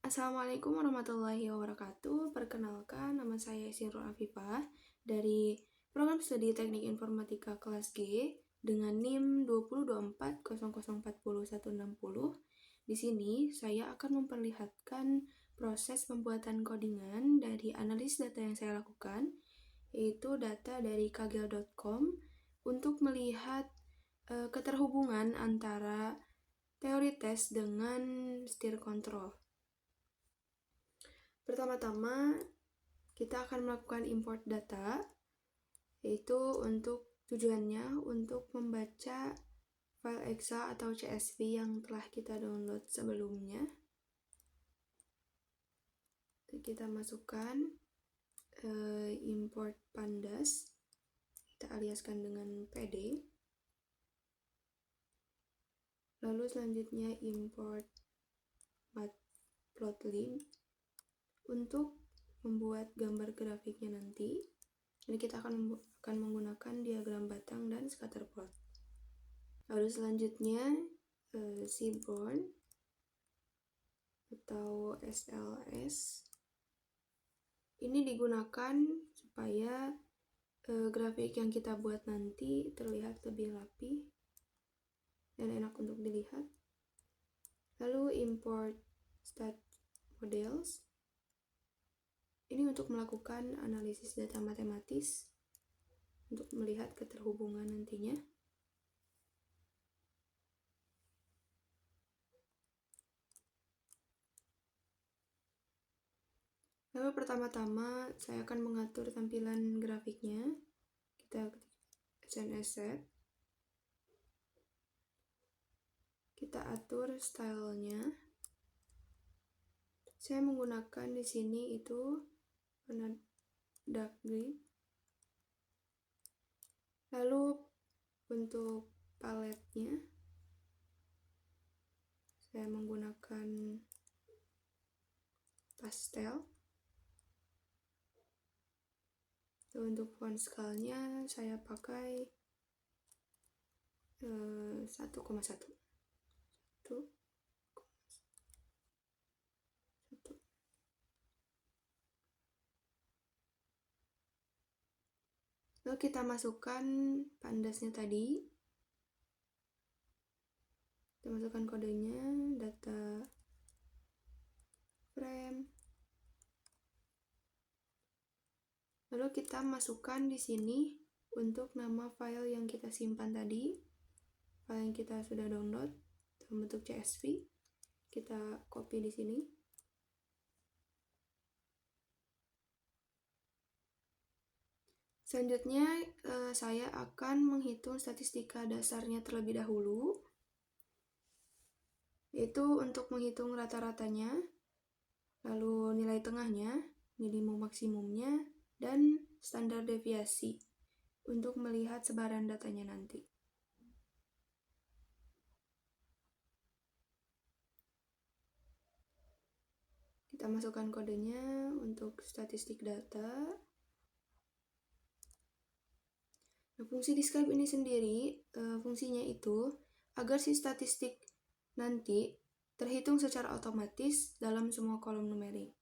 Assalamualaikum warahmatullahi wabarakatuh. Perkenalkan, nama saya Sinrul Afifah dari Program Studi Teknik Informatika kelas G dengan NIM 202400406160. Di sini saya akan memperlihatkan proses pembuatan codingan dari analis data yang saya lakukan, yaitu data dari kagel.com untuk melihat keterhubungan antara teori tes dengan stir control. Pertama-tama, kita akan melakukan import data, yaitu untuk tujuannya untuk membaca file Excel atau CSV yang telah kita download sebelumnya. Kita masukkan import pandas, kita aliaskan dengan pd. Lalu selanjutnya import matplotlib untuk membuat gambar grafiknya nanti. Jadi kita akan menggunakan diagram batang dan scatter plot. Lalu selanjutnya Seaborn atau SLS ini digunakan supaya grafik yang kita buat nanti terlihat lebih rapi dan enak untuk dilihat. Lalu import stat models. Ini untuk melakukan analisis data matematis untuk melihat keterhubungan nantinya. Lalu pertama-tama saya akan mengatur tampilan grafiknya. Kita ketik SNS set. Kita atur stylenya. Saya menggunakan di sini itu warna dark green. Lalu untuk paletnya saya menggunakan pastel. Untuk font scale-nya saya pakai 1,1. Lalu kita masukkan pandasnya tadi. Kita masukkan kodenya, data frame. Lalu kita masukkan di sini untuk nama file yang kita simpan tadi, file yang kita sudah download dalam bentuk CSV. Kita copy di sini. Selanjutnya saya akan menghitung statistika dasarnya terlebih dahulu, yaitu untuk menghitung rata-ratanya, lalu nilai tengahnya, minimum maksimumnya, dan standar deviasi untuk melihat sebaran datanya nanti. Kita masukkan kodenya untuk statistik data. Nah, fungsi describe ini sendiri, fungsinya itu agar si statistik nanti terhitung secara otomatis dalam semua kolom numerik.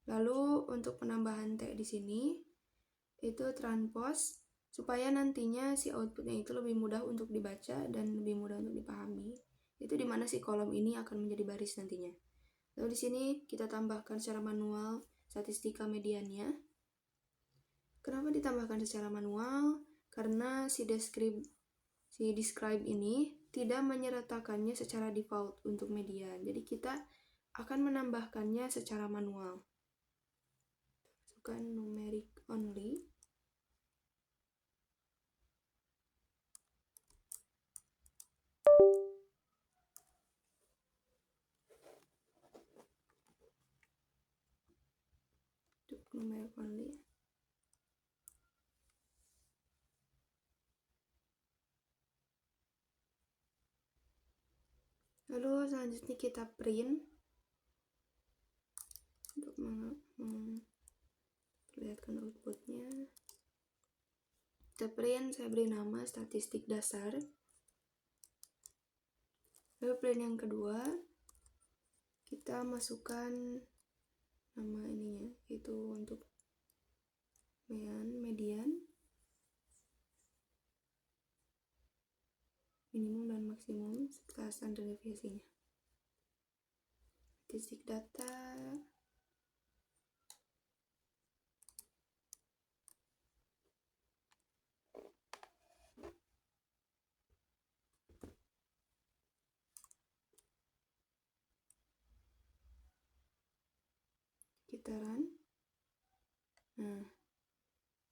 Lalu untuk penambahan T di sini itu transpose supaya nantinya si outputnya itu lebih mudah untuk dibaca dan lebih mudah untuk dipahami. Itu dimana si kolom ini akan menjadi baris nantinya. Lalu di sini kita tambahkan secara manual statistika mediannya. Kenapa ditambahkan secara manual? Karena si describe ini tidak menyertakannya secara default untuk median. Jadi kita akan menambahkannya secara manual. Masukkan numeric only. Untuk numeric only. Lalu selanjutnya kita print untuk memperlihatkan outputnya. Kita print, saya beri nama statistik dasar. Lalu print yang kedua, kita masukkan nama ininya, itu untuk median, minimum dan maksimum serta standar deviasinya. Statistik data, sekitaran. Nah,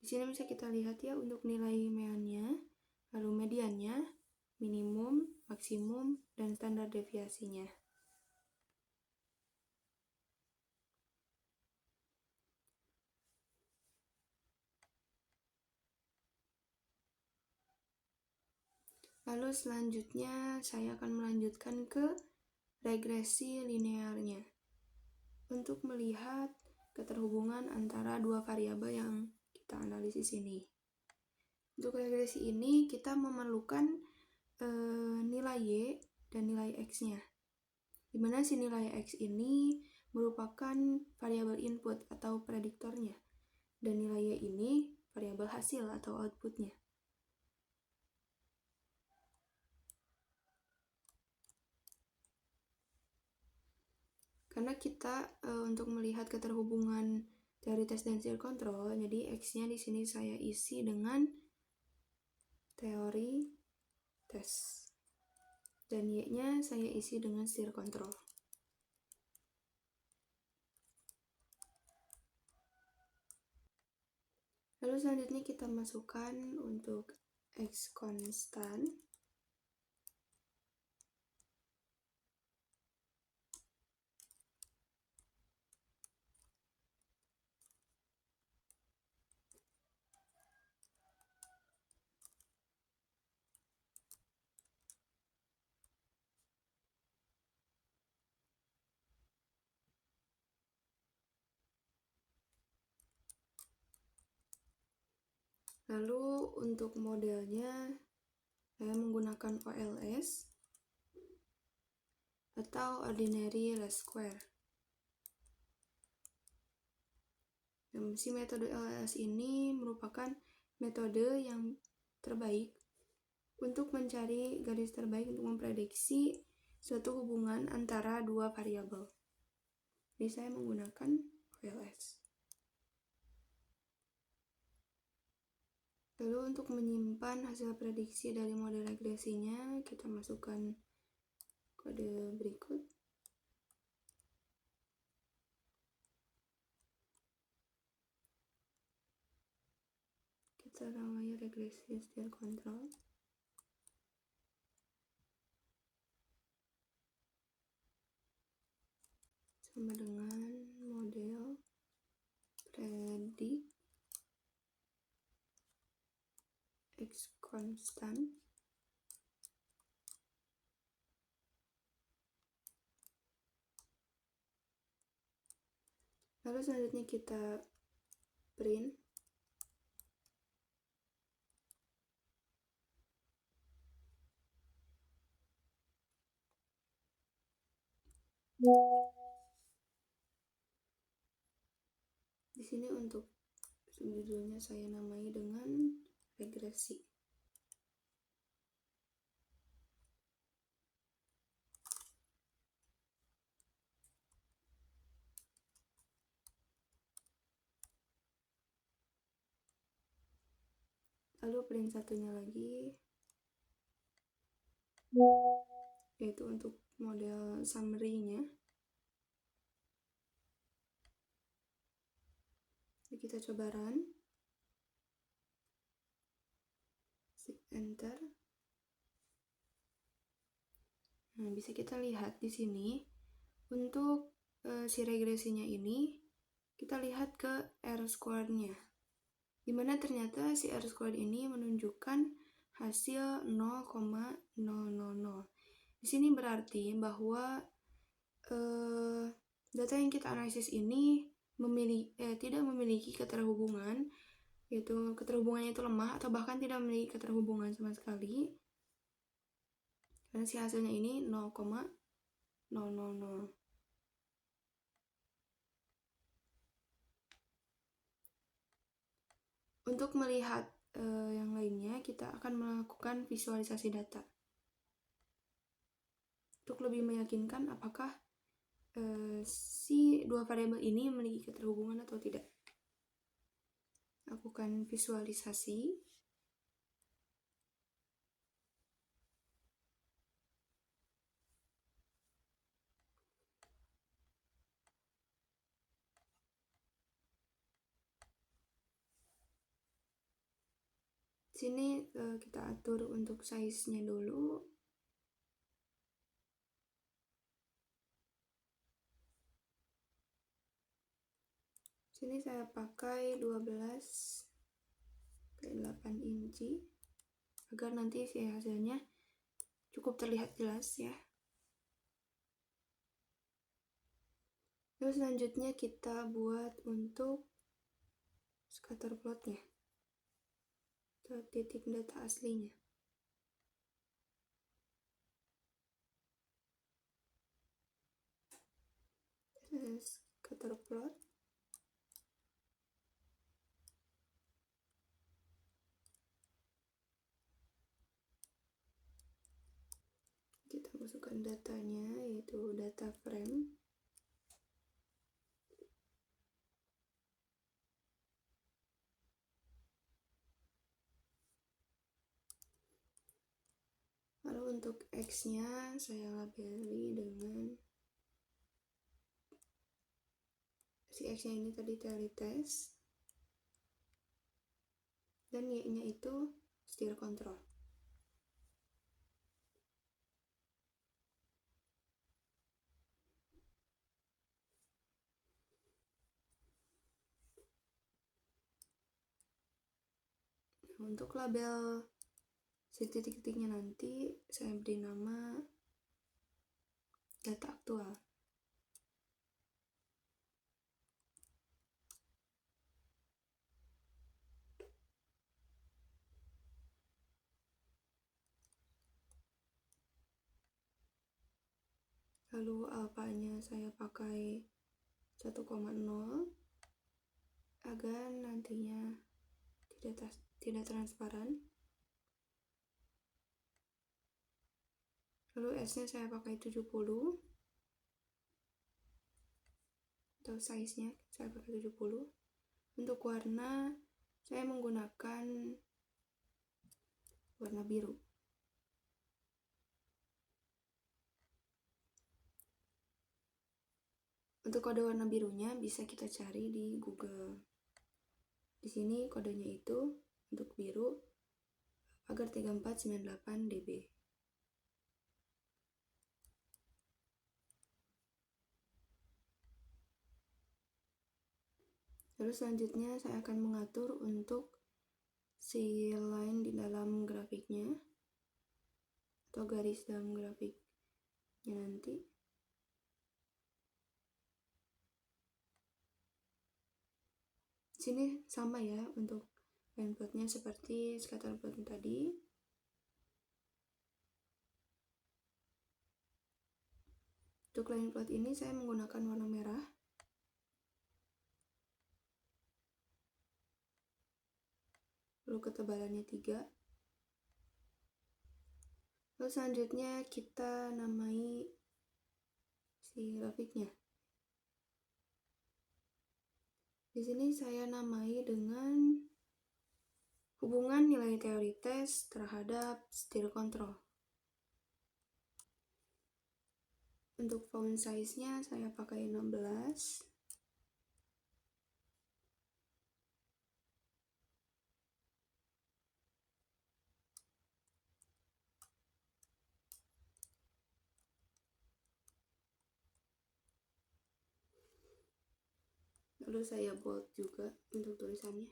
di sini bisa kita lihat ya untuk nilai meannya, lalu mediannya, minimum, maksimum, dan standar deviasinya. Lalu selanjutnya saya akan melanjutkan ke regresi linearnya untuk melihat keterhubungan antara dua variabel yang kita analisis ini. Untuk regresi ini kita memerlukan nilai Y dan nilai X-nya, dimana si nilai X ini merupakan variabel input atau prediktornya, dan nilai Y ini variabel hasil atau outputnya. Karena kita untuk melihat keterhubungan teori tes dan steer control, jadi X-nya di sini saya isi dengan teori tes, dan Y-nya saya isi dengan steer control. Lalu selanjutnya kita masukkan untuk X konstan. Lalu untuk modelnya saya menggunakan OLS atau ordinary least square. Si metode OLS ini merupakan metode yang terbaik untuk mencari garis terbaik untuk memprediksi suatu hubungan antara dua variabel. Jadi saya menggunakan OLS. Lalu untuk menyimpan hasil prediksi dari model regresinya, kita masukkan kode berikut. Kita namai regresi steer control. Sama dengan model predik X konstan lalu selanjutnya kita print. Di sini untuk subjudulnya saya namai dengan regresi. Lalu print satunya lagi, yaitu untuk model summary-nya. Jadi kita coba run, enter. Nah, bisa kita lihat di sini untuk si regresinya ini, kita lihat ke R-squared-nya, dimana ternyata si R-squared ini menunjukkan hasil 0,000. Di sini berarti bahwa data yang kita analisis ini tidak memiliki keterhubungan, yaitu keterhubungannya itu lemah atau bahkan tidak memiliki keterhubungan sama sekali, karena si hasilnya ini 0,000. Untuk melihat yang lainnya, kita akan melakukan visualisasi data. Untuk lebih meyakinkan apakah si dua variabel ini memiliki keterhubungan atau tidak. Lakukan visualisasi. Sini kita atur untuk size-nya dulu. Sini saya pakai 12x8 inci agar nanti hasilnya cukup terlihat jelas ya. Lalu selanjutnya kita buat untuk scatter plotnya atau titik data aslinya. Scatter plot. Kita masukkan datanya, yaitu data frame. Lalu untuk X-nya saya labeli dengan si X-nya ini tadi teori test, dan Y-nya itu steer control. Nah, untuk label si titik-titiknya nanti saya beri nama data aktual. Lalu alfanya saya pakai 1,0 agar nantinya tidak transparan. Lalu S-nya saya pakai 70 atau size-nya saya pakai 70. Untuk warna saya menggunakan warna biru. Untuk kode warna birunya bisa kita cari di Google. Di sini kodenya itu untuk biru agar 3498 dB. Lalu selanjutnya saya akan mengatur untuk si line di dalam grafiknya atau garis dalam grafiknya nanti. Sini sama ya untuk line plotnya seperti scatter plot tadi. Untuk line plot ini saya menggunakan warna merah. Lalu ketebalannya 3. Lalu selanjutnya kita namai si grafiknya. Di sini saya namai dengan hubungan nilai teori tes terhadap steer control. Untuk font size-nya saya pakai 16. Lalu saya bold juga untuk tulisannya.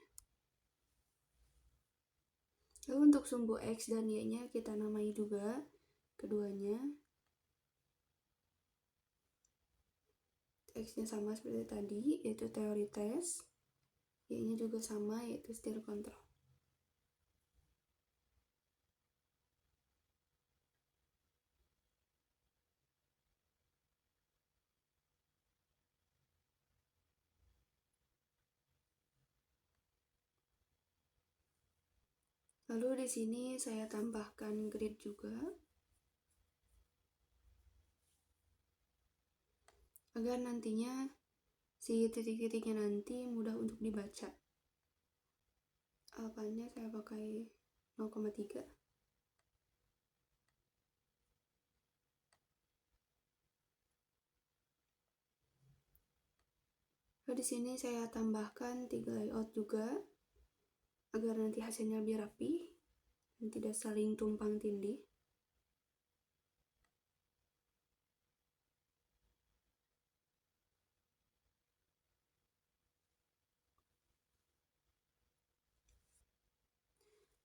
Lalu untuk sumbu X dan Y-nya kita namai juga keduanya. X-nya sama seperti tadi, yaitu teori tes. Y-nya juga sama, yaitu steer control. Lalu di sini saya tambahkan grid juga agar nantinya si titik-titiknya nanti mudah untuk dibaca. Alpanya saya pakai 0,3. Lalu di sini saya tambahkan 3 layout juga agar nanti hasilnya lebih rapi dan tidak saling tumpang tindih.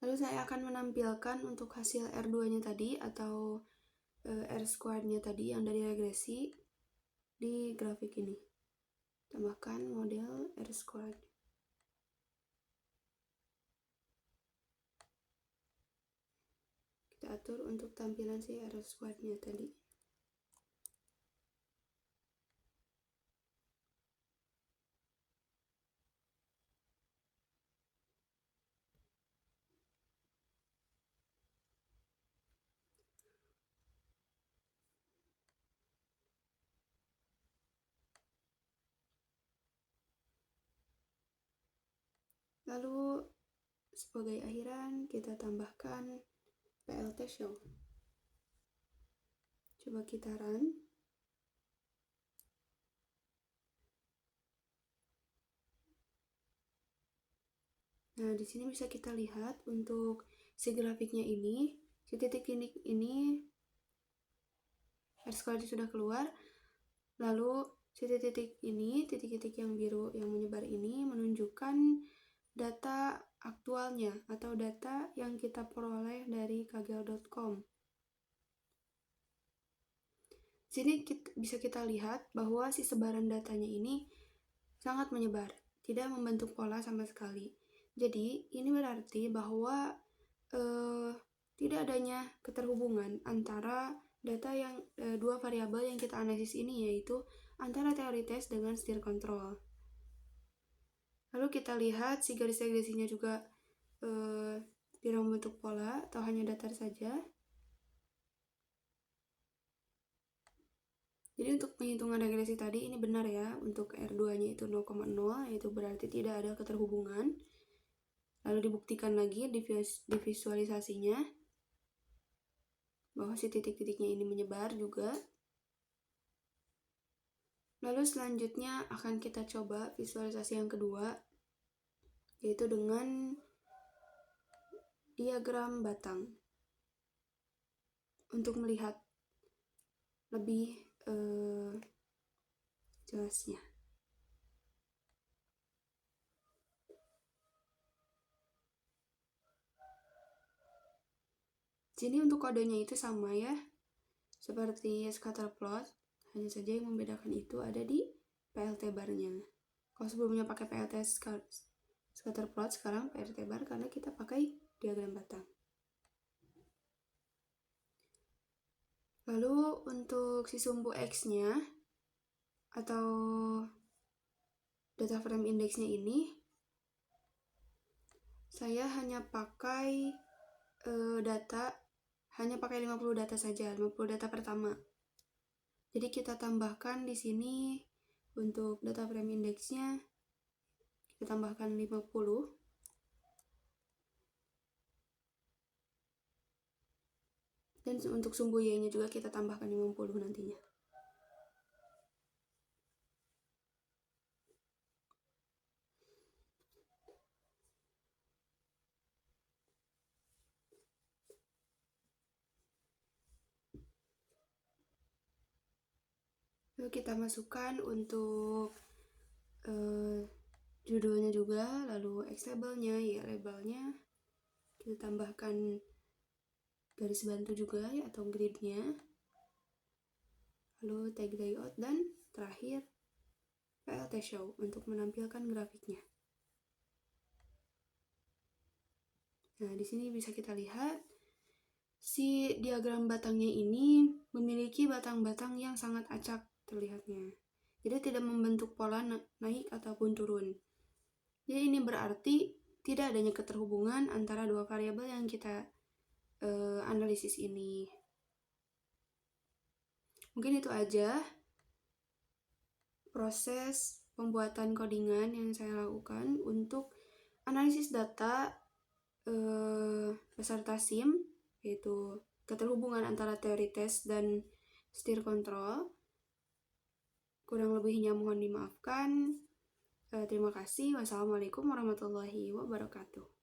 Lalu saya akan menampilkan untuk hasil R2-nya tadi atau R squared-nya tadi yang dari regresi di grafik ini. Tambahkan model R squared. Kita atur untuk tampilan si R squared-nya tadi. Lalu sebagai akhiran kita tambahkan PLT show. Coba kita run. Nah, di sini bisa kita lihat untuk si grafiknya ini, si titik-titik ini R squared sudah keluar. Lalu si titik-titik ini, titik-titik yang biru yang menyebar ini menunjukkan data aktualnya atau data yang kita peroleh dari kaggle.com. Sini bisa kita lihat bahwa si sebaran datanya ini sangat menyebar, tidak membentuk pola sama sekali. Jadi ini berarti bahwa tidak adanya keterhubungan antara data yang dua variabel yang kita analisis ini, yaitu antara teori tes dengan setir kontrol. Lalu kita lihat si garis regresinya juga tidak membentuk pola atau hanya datar saja. Jadi untuk penghitungan regresi tadi ini benar ya, untuk R2-nya itu 0,0, yaitu berarti tidak ada keterhubungan. Lalu dibuktikan lagi di visualisasinya bahwa si titik-titiknya ini menyebar juga. Lalu selanjutnya akan kita coba visualisasi yang kedua, yaitu dengan diagram batang untuk melihat lebih jelasnya. Sini untuk kodenya itu sama ya, seperti scatter plot, hanya saja yang membedakan itu ada di PLT bar-nya. Kalau sebelumnya pakai PLT scatter plot, sekarang PLT bar karena kita pakai diagram batang. Lalu untuk si sumbu X-nya atau data frame index-nya ini, saya hanya pakai hanya pakai 50 data saja, 50 data pertama. Jadi kita tambahkan di sini untuk data frame index-nya kita tambahkan 50. Dan untuk sumbu Y-nya juga kita tambahkan 50 nantinya. Lalu kita masukkan untuk judulnya juga, lalu X labelnya, Y labelnya. Kita tambahkan garis bantu juga ya, atau gridnya. Lalu tag layout dan terakhir PLT show untuk menampilkan grafiknya. Nah, di sini bisa kita lihat si diagram batangnya ini memiliki batang-batang yang sangat acak terlihatnya. Jadi tidak membentuk pola naik ataupun turun. Jadi ini berarti tidak adanya keterhubungan antara dua variabel yang kita analisis ini. Mungkin itu aja proses pembuatan codingan yang saya lakukan untuk analisis data beserta SIM, yaitu keterhubungan antara teori tes dan stir control. Kurang lebihnya mohon dimaafkan. Terima kasih. Wassalamualaikum warahmatullahi wabarakatuh.